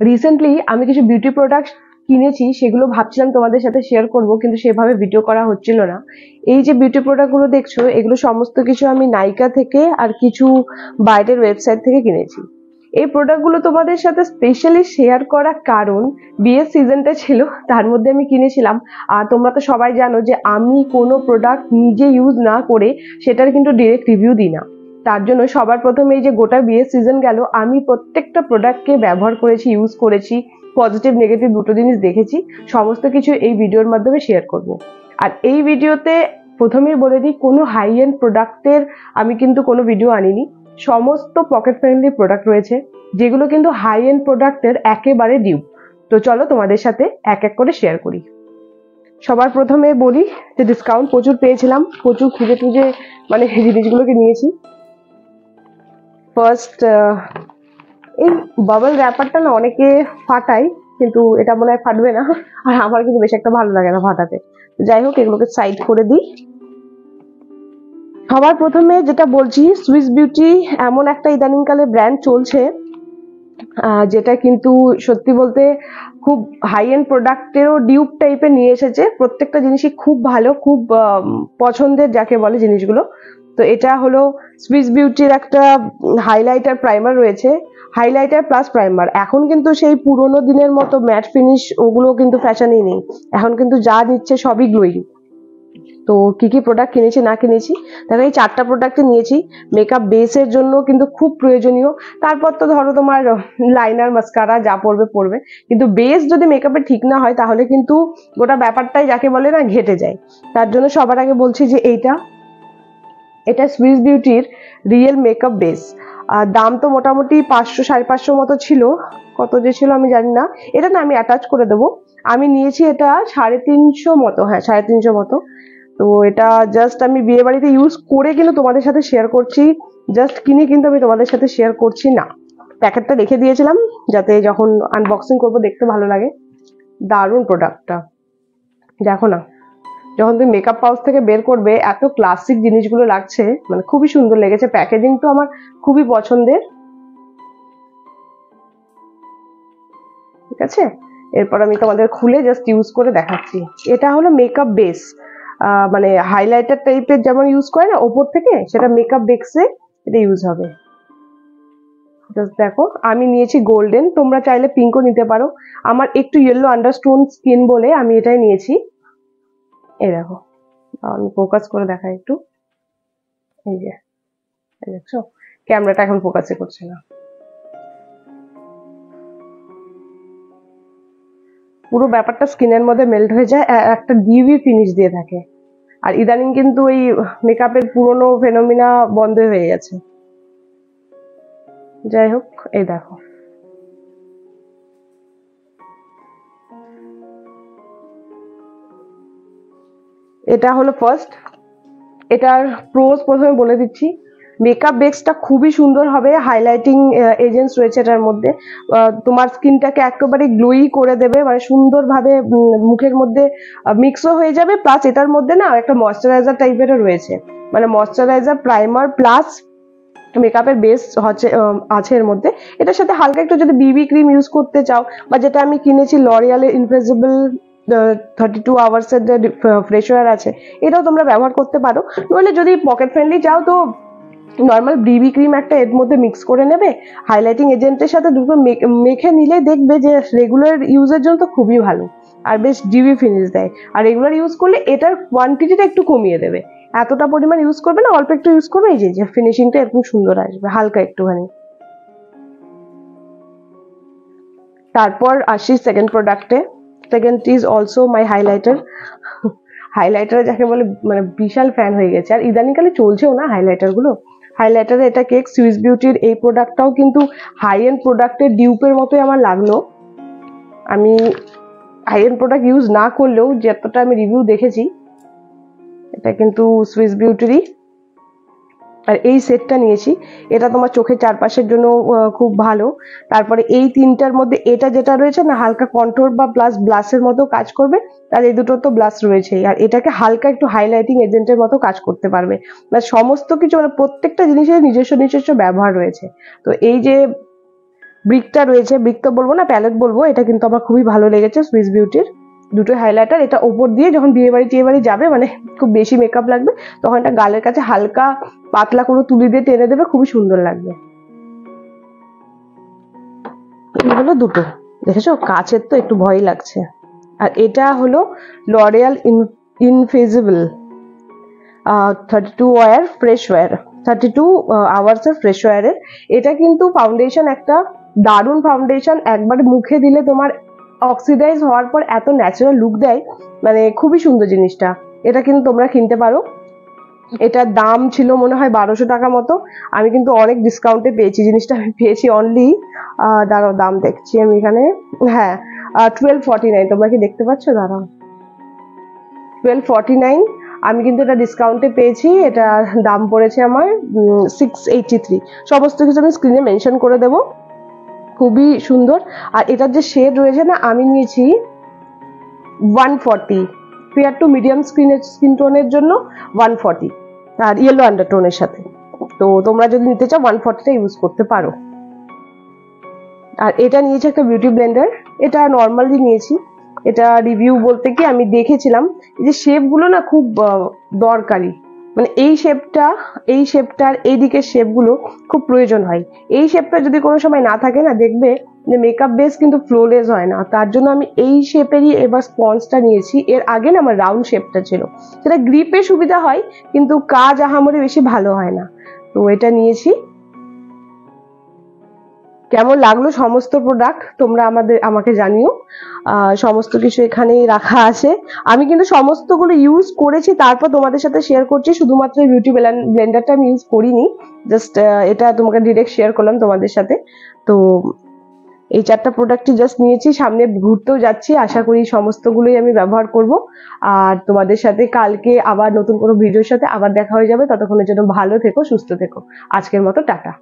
Recently আমি কিছু beauty product কিনেছি, সেগুলো ভাবছিলাম তোমাদের সাথে শেয়ার করব, কিন্তু সেভাবে ভিডিও করা হচ্ছিল না। এই যে বিউটি প্রোডাক্টগুলো দেখছো, এগুলো সমস্ত কিছু আমি নাইকা থেকে আর কিছু বাইরের ওয়েবসাইট থেকে কিনেছি। এই প্রোডাক্টগুলো তোমাদের সাথে স্পেশালি শেয়ার করা কারণ বিয়ের সিজনটা ছিল, তার মধ্যে আমি কিনেছিলাম। আর তোমরা তো সবাই জানো যে আমি কোনো প্রোডাক্ট নিজে ইউজ না করে সেটার কিন্তু ডিরেক্ট রিভিউ দিই না। তার জন্য সবার প্রথমে এই যে গোটা বিয়ের সিজন গেল, আমি প্রত্যেকটা প্রোডাক্টকে ব্যবহার করেছি, ইউজ করেছি, পজিটিভ নেগেটিভ দুটো জিনিস দেখেছি, সমস্ত কিছু এই ভিডিওর মাধ্যমে শেয়ার করব। আর এই ভিডিওতে প্রথমেই বলে দিই, কোনো হাই এন্ড প্রোডাক্টের আমি কিন্তু কোনো ভিডিও আনিনি। সমস্ত পকেট ফ্রেন্ডলি প্রোডাক্ট রয়েছে, যেগুলো কিন্তু হাই এন্ড প্রোডাক্টের একেবারে ডিউ। তো চলো তোমাদের সাথে এক এক করে শেয়ার করি। সবার প্রথমে বলি যে ডিসকাউন্ট প্রচুর পেয়েছিলাম, প্রচুর খুঁজে টুজে মানে জিনিসগুলোকে নিয়েছি। ফার্স্ট, এই বাবল র্যাপারটা না অনেকে ফাটায়, কিন্তু এটা মনে হয় ফাটবে না, আর আমার কিন্তু বেশ একটা ভালো লাগে না ফাটাতে। যাই হোক, এগুলোকে সাইড করে দিই। সবার প্রথমে যেটা বলছি, সুইস বিউটি এমন একটা ইদানিংকালে ব্র্যান্ড চলছে, যেটা কিন্তু সত্যি বলতে খুব হাই এন্ড প্রোডাক্টেরও ডিউপ টাইপের নিয়ে এসেছে। প্রত্যেকটা জিনিসই খুব ভালো, খুব পছন্দের যাকে বলে জিনিসগুলো। তো এটা হলো সুইস বিউটির একটা হাইলাইটার প্রাইমার রয়েছে, হাইলাইটার প্লাস প্রাইমার। এখন কিন্তু সেই পুরোনো দিনের মতো ম্যাট ফিনিশ ওগুলো কিন্তু ফ্যাশনেই নেই, এখন কিন্তু যা নিচ্ছে সবই গ্লোয়িং। তো কি কি প্রোডাক্ট কিনেছি না কিনেছি, দেখো এই 4টা প্রোডাক্ট নিয়েছি। মেকআপ বেসের জন্য কিন্তু খুব প্রয়োজনীয়। তারপর তো ধরো তোমার লাইনার মাস্কারা যা পড়বে পড়বে, কিন্তু বেস যদি মেকআপে ঠিক না হয় তাহলে কিন্তু গোটা ব্যাপারটাই যাকে বলে না ঘেটে যায়। তার জন্য সবার আগে বলছি যে এটা সুইস বিউটির রিয়েল মেকআপ বেস। আর দাম তো মোটামুটি 500-550 মতো ছিল, কত যে ছিল আমি জানি না। এটা না আমি অ্যাটাচ করে দেবো। আমি নিয়েছি এটা 350 মতো, হ্যাঁ 350 মতো। তো এটা জাস্ট আমি বিয়ে বাড়িতে ইউজ করে কিন্তু তোমাদের সাথে শেয়ার করছি, জাস্ট কিনে কিন্তু আমি তোমাদের সাথে শেয়ার করছি না। প্যাকেটটা রেখে দিয়েছিলাম যাতে যখন আনবক্সিং করবো দেখতে ভালো লাগে। দারুণ প্রোডাক্টটা, দেখো না, যখন তুমি মেকআপ পাউচ থেকে বের করবে এত ক্লাসিক জিনিসগুলো লাগছে, মানে খুবই সুন্দর লেগেছে। প্যাকেজিং তো আমার খুবই পছন্দের। ঠিক আছে, এরপর আমি তোমাদের খুলে জাস্ট ইউজ করে দেখাচ্ছি। এটা হলো মেকআপ বেস, মানে হাইলাইটার টাইপের যেমন ইউজ করে না ওপর থেকে, সেটা মেকআপ বেসে এটা ইউজ হবে। জাস্ট দেখো, আমি নিয়েছি গোল্ডেন, তোমরা চাইলে পিঙ্কও নিতে পারো। আমার একটু ইয়েলো আন্ডারস্টোন স্কিন বলে আমি এটাই নিয়েছি। এই দেখো, আমি ফোকাস করে দেখাই একটু। এই যে দেখছো, ক্যামেরাটা এখন ফোকাসই করছে না। পুরো ব্যাপারটা স্কিনের মধ্যে মেল্ট হয়ে যায়, একটা ডিউই ফিনিশ দিয়ে থাকে। আর ইদানিং কিন্তু এই মেকআপের পুরনো ফেনোমিনা বন্ধ হয়ে গেছে। যাই হোক, এই দেখো, এটা হলো ফার্স্ট। এটার প্রোজ প্রথমে বলে দিচ্ছি। মেকআপ বেসটা খুবই সুন্দর হবে, হাইলাইটিং এজেন্টস রয়েছে এটার মধ্যে। তোমার স্কিনটাকে একেবারে গ্লোই করে দেবে, মানে সুন্দরভাবে মুখের মধ্যে মিক্সও হয়ে যাবে। প্লাস এটার মধ্যে না একটা ময়শ্চারাইজার টাইপেরও রয়েছে, মানে ময়শ্চারাইজার প্রাইমার প্লাস মেকআপের বেস হচ্ছে আছে এর মধ্যে। এটার সাথে হালকা একটু যদি বিবি ক্রিম ইউজ করতে চাও, বা যেটা আমি কিনেছি লরিয়ালের ইনভিজিবল 32 আওয়ার্সের যে ফ্রেশ ওয়্যার আছে, এটাও তোমরা ব্যবহার করতে পারো। নইলে যদি পকেট ফ্রেন্ডলি চাও তো নর্মাল বিবি ক্রিম একটা এর মধ্যে মিক্স করে নেবে, হাইলাইটিং এজেন্টের সাথে দুটো মেখে নিলে দেখবে যে রেগুলার ইউজের জন্য তো খুবই ভালো, আর বেশ ডিউই ফিনিশ দেয়। আর রেগুলার ইউজ করলে এটার কোয়ান্টিটিটা একটু কমিয়ে দেবে, এতটা পরিমাণ ইউজ করবে না, অল্প একটু ইউজ করবে, এই যে ফিনিশিংটা এরকম সুন্দর আসবে হালকা একটুখানি। তারপর আসি সেকেন্ড প্রোডাক্টে। Second is also my highlighter. Highlighter যাকে বলে মানে বিশাল ফ্যান হয়ে গেছে, আর ইদানিংকালে চলছেও না হাইলাইটার গুলো। হাইলাইটারে এটা কেক সুইস বিউটির এই প্রোডাক্টটাও কিন্তু হাই এন্ড প্রোডাক্টের ডিউপের মতোই আমার লাগলো। আমি হাই এন্ড প্রোডাক্ট ইউজ না করলেও যতটা আমি রিভিউ দেখেছি, এটা কিন্তু সুইস বিউটিরই। আর এই সেটটা নিয়েছি, এটা তোমার চোখের চারপাশের জন্য খুব ভালো। তারপরে এই তিনটার মধ্যে এটা যেটা রয়েছে না, হালকা কন্ট্রোল বা প্লাস ব্লাশের মতো কাজ করবে। আর এই দুটো তো ব্লাশ রয়েছেই, আর এটাকে হালকা একটু হাইলাইটিং এজেন্টের মতো কাজ করতে পারবে। মানে সমস্ত কিছু, মানে প্রত্যেকটা জিনিসের নিজস্ব নিজস্ব ব্যবহার রয়েছে। তো এই যে ব্রিকটা রয়েছে, ব্রিক তো বলবো না, প্যালেট বলবো। এটা কিন্তু আমার খুবই ভালো লেগেছে সুইস বিউটির দুটো হাইলাইটার। এটা ওপর দিয়ে যখন বিয়ে বাড়ি যাবে, মানে খুব বেশি মেকআপ লাগবে, তখন এটা গালের কাছে হালকা পাতলা কোনো তুলি দিয়ে টেনে দেবে, খুবই সুন্দর লাগবে। এই হলো দুটো, দেখেছো কাচের তো একটু ভয় লাগছে। আর এটা হলো L'Oreal infallible 32 hour fresh wear, 32 hours এর ফ্রেশ ওয়ারের। এটা কিন্তু ফাউন্ডেশন, একটা দারুণ ফাউন্ডেশন। একবার মুখে দিলে তোমার অক্সিডাইজ হওয়ার পর এত ন্যাচারাল লুক দেয়, মানে খুবই সুন্দর জিনিসটা। এটা কিন্তু তোমরা কিনতে পারো। এটার দাম ছিল মনে হয় 1200 টাকা মতো। আমি কিন্তু অনেক ডিসকাউন্টে পেয়েছি জিনিসটা। আমি পেয়েছি অনলি, দাঁড়াও দাম দেখছি আমি এখানে, হ্যাঁ 1249। তোমরা কি দেখতে পাচ্ছ? দাঁড়াও, 1249। আমি কিন্তু এটা ডিসকাউন্টে পেয়েছি। এটা দাম পড়েছে আমার 683। সমস্ত কিছু আমি স্ক্রিনে মেনশন করে দেবো। খুবই সুন্দর। আর এটার যে শেড রয়েছে না, আমি নিয়েছি 140, ফেয়ার টু মিডিয়াম স্কিন টোনের জন্য 140, আর ইয়েলো আন্ডারটোনের সাথে। তো তোমরা যদি নিতে চাও 140টা ইউজ করতে পারো। আর এটা নিয়েছি একটা বিউটি ব্লেন্ডার। এটা নর্মালি নিয়েছি। এটা রিভিউ বলতে কি, আমি দেখেছিলাম এই যে শেপ গুলো না খুব দরকারি, মানে এই শেপটার এই দিকের শেপ গুলো খুব প্রয়োজন হয়। এই শেপটা যদি কোনো সময় না থাকে না, দেখবে যে মেকআপ বেস কিন্তু ফ্লোলেস হয় না। তার জন্য আমি এই শেপেরই এবার স্পঞ্জটা নিয়েছি। এর আগে না আমার রাউন্ড শেপটা ছিল, সেটা গ্রিপে সুবিধা হয় কিন্তু কাজ আহামরি বেশি ভালো হয় না। তো এটা নিয়েছি। কেমন লাগলো সমস্ত প্রোডাক্ট তোমরা আমাকে জানিও। সমস্ত কিছু এখানেই রাখা আছে। আমি কিন্তু সমস্তগুলো ইউজ করেছি, তারপর তোমাদের সাথে শেয়ার করছি। শুধুমাত্র বিউটি ব্লেন্ডারটা আমি ইউজ করিনি, জাস্ট এটা তোমাকে ডিরেক্ট শেয়ার করলাম তোমাদের সাথে। তো এই 4টা প্রোডাক্টই জাস্ট নিয়েছি, সামনে ঘুরতেও যাচ্ছি, আশা করি সমস্তগুলোই আমি ব্যবহার করব। আর তোমাদের সাথে কালকে আবার নতুন কোনো ভিডিওর সাথে আবার দেখা হয়ে যাবে। ততক্ষণের জন্য ভালো থেকো, সুস্থ থেকো। আজকের মতো টাটা।